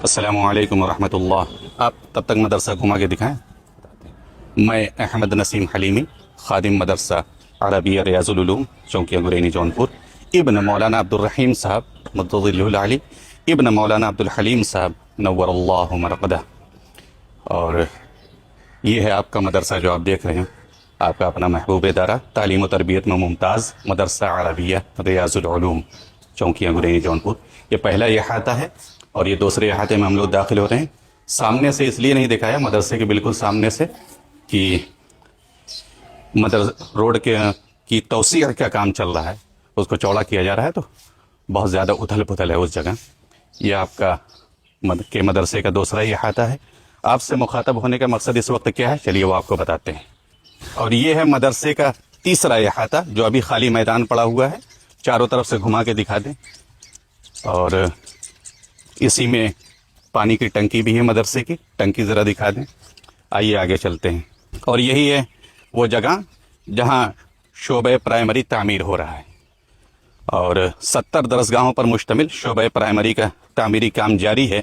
السلام علیکم ورحمۃ اللہ۔ آپ تب تک مدرسہ گھما کے دکھائیں۔ میں احمد نسیم حلیمی، خادم مدرسہ عربیہ ریاض العلوم، چونکیہ گرینی جونپور، ابن مولانا عبد الرحیم صاحب متظلہ العلی، ابن مولانا عبد الحلیم صاحب نور اللہ مرقدہ۔ اور یہ ہے آپ کا مدرسہ جو آپ دیکھ رہے ہیں، آپ کا اپنا محبوب ادارہ، تعلیم و تربیت میں ممتاز مدرسہ عربیہ ریاض العلوم، چونکیہ گرینی جونپور۔ یہ پہلا احاطہ ہے اور یہ دوسرے احاطے میں ہم لوگ داخل ہو رہے ہیں۔ سامنے سے اس لیے نہیں دکھایا، مدرسے کے بالکل سامنے سے، کہ روڈ کی توسیع کا کام چل رہا ہے، اس کو چوڑا کیا جا رہا ہے، تو بہت زیادہ اتھل پتھل ہے اس جگہ۔ یہ آپ کا کے مدرسے کا دوسرا احاطہ ہے۔ آپ سے مخاطب ہونے کا مقصد اس وقت کیا ہے، چلیے وہ آپ کو بتاتے ہیں۔ اور یہ ہے مدرسے کا تیسرا احاطہ، جو ابھی خالی میدان پڑا ہوا ہے، چاروں طرف سے گھما کے دکھا دیں۔ اور اسی میں پانی کی ٹنکی بھی ہے، مدرسے کی ٹنکی ذرا دکھا دیں۔ آئیے آگے چلتے ہیں۔ اور یہی ہے وہ جگہ جہاں شعبہ پرائمری تعمیر ہو رہا ہے، اور 70 درسگاہوں پر مشتمل شعبہ پرائمری کا تعمیری کام جاری ہے۔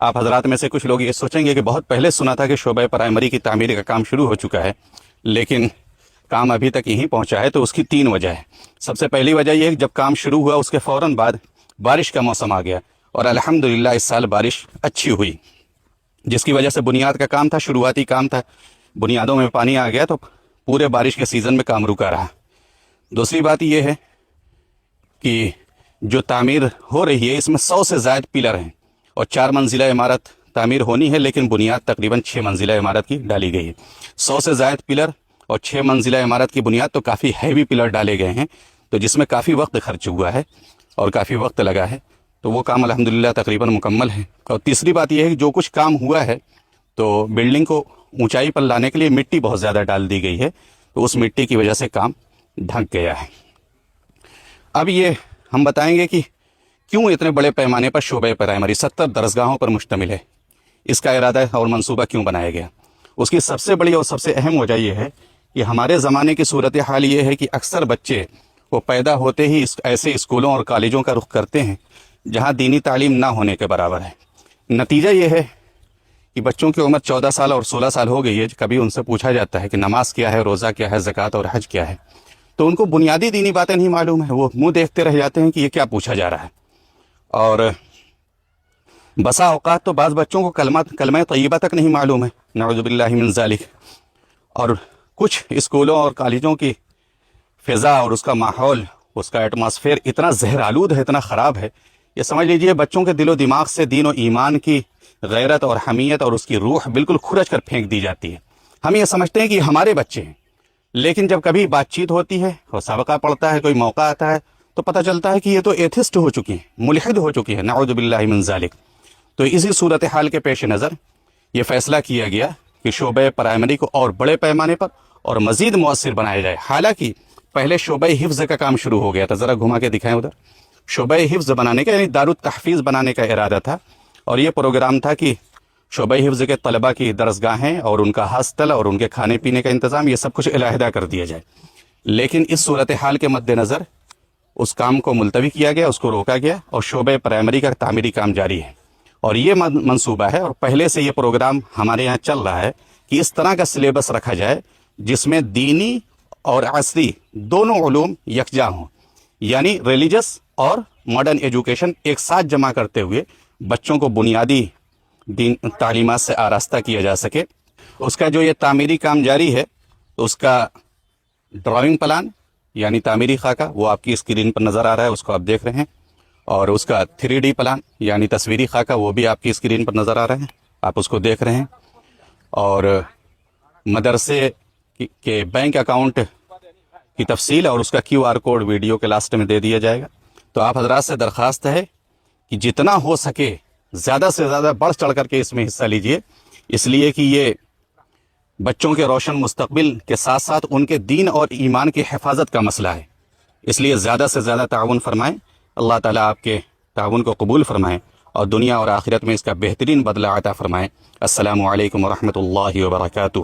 آپ حضرات میں سے کچھ لوگ یہ سوچیں گے کہ بہت پہلے سنا تھا کہ شعبہ پرائمری کی تعمیر کا کام شروع ہو چکا ہے، لیکن کام ابھی تک یہیں پہنچا ہے۔ تو اس کی 3 وجہ ہے۔ سب سے پہلی وجہ یہ ہے کہ جب کام شروع ہوا اس کے فوراً بعد بارش کا موسم آ گیا، اور الحمدللہ اس سال بارش اچھی ہوئی، جس کی وجہ سے بنیاد کا کام تھا، شروعاتی کام تھا، بنیادوں میں پانی آ گیا، تو پورے بارش کے سیزن میں کام رکا رہا۔ دوسری بات یہ ہے کہ جو تعمیر ہو رہی ہے اس میں 100 سے زائد پلر ہیں، اور 4 منزلہ عمارت تعمیر ہونی ہے، لیکن بنیاد تقریباً 6 منزلہ عمارت کی ڈالی گئی ہے۔ 100 سے زائد پلر اور 6 منزلہ عمارت کی بنیاد، تو کافی ہیوی پلر ڈالے گئے ہیں، تو جس میں کافی وقت خرچ ہوا ہے اور کافی وقت لگا ہے، تو وہ کام الحمدللہ تقریباً مکمل ہے۔ اور تیسری بات یہ ہے کہ جو کچھ کام ہوا ہے، تو بلڈنگ کو اونچائی پر لانے کے لیے مٹی بہت زیادہ ڈال دی گئی ہے، تو اس مٹی کی وجہ سے کام ڈھک گیا ہے۔ اب یہ ہم بتائیں گے کہ کیوں اتنے بڑے پیمانے پر شعبہ پرائمری 70 درسگاہوں پر مشتمل ہے، اس کا ارادہ اور منصوبہ کیوں بنایا گیا۔ اس کی سب سے بڑی اور سب سے اہم وجہ یہ ہے کہ ہمارے زمانے کی صورتحال یہ ہے کہ اکثر بچے وہ پیدا ہوتے ہی ایسے اسکولوں اور کالجوں کا رخ کرتے ہیں جہاں دینی تعلیم نہ ہونے کے برابر ہے۔ نتیجہ یہ ہے کہ بچوں کی عمر 14 سال اور 16 سال ہو گئی ہے، کبھی ان سے پوچھا جاتا ہے کہ نماز کیا ہے، روزہ کیا ہے، زکوٰۃ اور حج کیا ہے، تو ان کو بنیادی دینی باتیں نہیں معلوم ہیں۔ وہ منہ دیکھتے رہ جاتے ہیں کہ یہ کیا پوچھا جا رہا ہے۔ اور بسا اوقات تو بعض بچوں کو کلمہ طیبہ تک نہیں معلوم ہے، نعوذ باللہ من ذالک۔ اور کچھ اسکولوں اور کالجوں کی فضا اور اس کا ماحول، اس کا ایٹماسفیئر اتنا زہر آلود ہے، اتنا خراب ہے، یہ سمجھ لیجئے بچوں کے دل و دماغ سے دین و ایمان کی غیرت اور حمیت اور اس کی روح بالکل کھرچ کر پھینک دی جاتی ہے۔ ہم یہ سمجھتے ہیں کہ یہ ہمارے بچے ہیں، لیکن جب کبھی بات چیت ہوتی ہے اور سابقہ پڑتا ہے، کوئی موقع آتا ہے، تو پتہ چلتا ہے کہ یہ تو ایتھسٹ ہو چکی ہیں، ملحد ہو چکی ہے، نعوذ باللہ من ذالک۔ تو اسی صورتحال کے پیش نظر یہ فیصلہ کیا گیا کہ شعبہ پرائمری کو اور بڑے پیمانے پر اور مزید مؤثر بنایا جائے۔ حالانکہ پہلے شعبہ حفظ کا کام شروع ہو گیا تھا، ذرا گھما کے دکھائیں ادھر۔ شعبہ حفظ بنانے کا، یعنی دارالتحفیظ بنانے کا ارادہ تھا، اور یہ پروگرام تھا کہ شعبہ حفظ کے طلباء کی درسگاہیں اور ان کا ہاسٹل اور ان کے کھانے پینے کا انتظام، یہ سب کچھ علیحدہ کر دیا جائے۔ لیکن اس صورتحال کے مد نظر اس کام کو ملتوی کیا گیا، اس کو روکا گیا، اور شعبہ پرائمری کا تعمیری کام جاری ہے۔ اور یہ منصوبہ ہے، اور پہلے سے یہ پروگرام ہمارے یہاں چل رہا ہے کہ اس طرح کا سلیبس رکھا جائے جس میں دینی اور عصری دونوں علوم یکجا ہوں، یعنی ریلیجس اور ماڈرن ایجوکیشن ایک ساتھ جمع کرتے ہوئے بچوں کو بنیادی دین تعلیمات سے آراستہ کیا جا سکے۔ اس کا جو یہ تعمیری کام جاری ہے، تو اس کا ڈرائنگ پلان یعنی تعمیری خاکہ وہ آپ کی اسکرین پر نظر آ رہا ہے، اس کو آپ دیکھ رہے ہیں، اور اس کا 3D پلان یعنی تصویری خاکہ وہ بھی آپ کی اسکرین پر نظر آ رہے ہیں، آپ اس کو دیکھ رہے ہیں۔ اور مدرسے کے بینک اکاؤنٹ کی تفصیل اور اس کا QR کوڈ ویڈیو کے لاسٹ میں دے دیا جائے گا۔ تو آپ حضرات سے درخواست ہے کہ جتنا ہو سکے زیادہ سے زیادہ بڑھ چڑھ کر کے اس میں حصہ لیجئے، اس لیے کہ یہ بچوں کے روشن مستقبل کے ساتھ ساتھ ان کے دین اور ایمان کی حفاظت کا مسئلہ ہے، اس لیے زیادہ سے زیادہ تعاون فرمائیں۔ اللہ تعالیٰ آپ کے تعاون کو قبول فرمائیں اور دنیا اور آخرت میں اس کا بہترین بدلہ عطا فرمائیں۔ السلام علیکم ورحمۃ اللہ وبرکاتہ۔